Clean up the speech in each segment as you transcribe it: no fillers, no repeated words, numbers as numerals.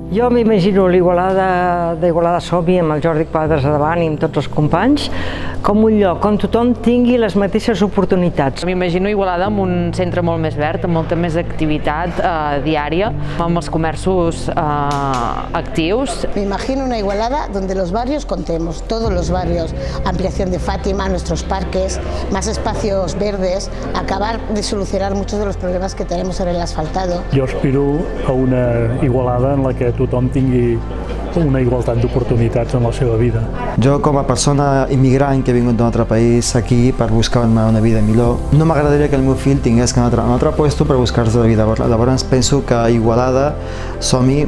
Jo m'imagino l'Igualada d'Igualada Som-hi amb el Jordi Quadras a davant i amb tots els companys com un lloc on tothom tingui les mateixes oportunitats. M'imagino Igualada amb un centre molt més verd, amb molta més activitat diària, amb els comerços actius. Me imagino una Igualada donde los barrios contemos, todos los barrios, ampliación de Fátima, nuestros parques, más espacios verdes, acabar de solucionar muchos de los problemas que tenemos en el asfaltado. Jo aspiro a una Igualada en la que tothom tingui una igualtat d'oportunitats en la seva vida. Jo, com a persona immigrant que he vingut d'un altre país aquí per buscar-me una vida millor, no m'agradaria que el meu fill tingués que anar a un altre lloc per buscar-se la vida. Llavors penso que Igualada Som-hi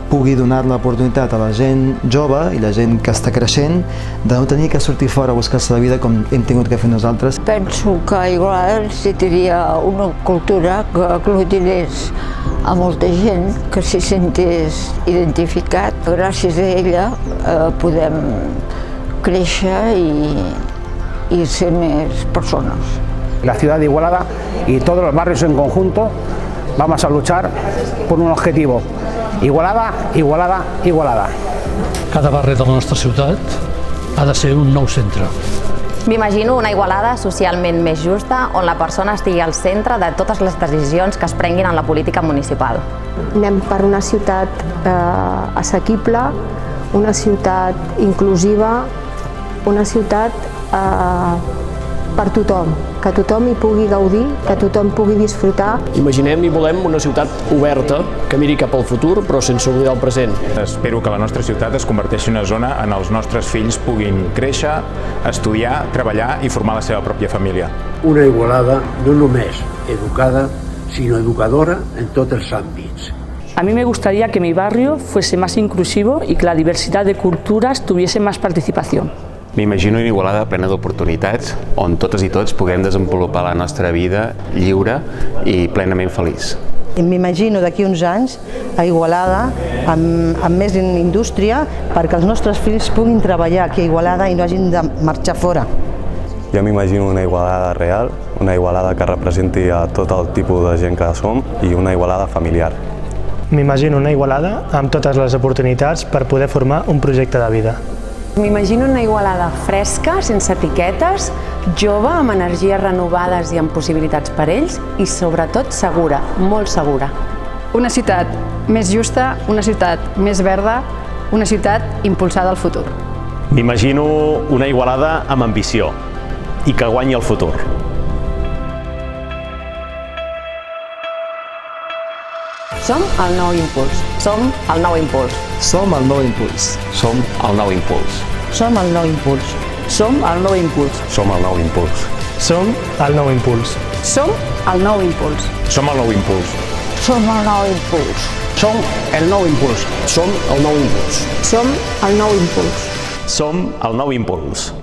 pugui donar l'oportunitat a la gent jove i la gent que està creixent de no tenir que sortir fora a buscar-se la vida com hem tingut que fer nosaltres. Penso que Igualada necessitaria una cultura que aglutinés a molta gent, que s'hi sentés identificat. Gràcies a ella podem créixer y ser més persones. La ciudad de Igualada y todos los barrios en conjunto vamos a luchar por un objetivo. Igualada, Igualada, Igualada. Cada barri de la nostra ciutat ha de ser un nou centre. M'imagino una Igualada socialment més justa on la persona estigui al centre de totes les decisions que es prenguin en la política municipal. Anem per una ciutat assequible, una ciutat inclusiva, una ciutat per tothom, que tothom hi pugui gaudir, que tothom pugui disfrutar. Imaginem i volem una ciutat oberta que miri cap al futur però sense oblidar el present. Espero que la nostra ciutat es converteixi en una zona on els nostres fills puguin créixer, estudiar, treballar i formar la seva pròpia família. Una Igualada no només educada, sino educadora en tots els àmbits. A mí me gustaría que mi barrio fuese más inclusivo y que la diversidad de culturas tuviese más participación. M'imagino una Igualada plena d'oportunitats on totes i tots puguem desenvolupar la nostra vida lliure i plenament feliç. M'imagino d'aquí uns anys a Igualada amb més indústria perquè els nostres fills puguin treballar aquí a Igualada i no hagin de marxar fora. Jo m'imagino una Igualada real, una Igualada que representi a tot el tipus de gent que som i una Igualada familiar. M'imagino una Igualada amb totes les oportunitats per poder formar un projecte de vida. M'imagino una Igualada fresca, sense etiquetes, jove, amb energies renovades i amb possibilitats per ells i sobretot segura, molt segura. Una ciutat més justa, una ciutat més verda, una ciutat impulsada al futur. M'imagino una Igualada amb ambició i que guanyi el futur. Som el nou impuls. Som el nou impuls. Som el nou impuls. Som el nou impuls. Som el nou impuls. Som el nou impuls. Som el nou impuls. Som el nou impuls. Som el nou impuls. Som el nou impuls. Som el nou impuls. Som el nou impuls. Som el nou impuls. Som el nou impuls. Som el nou impuls.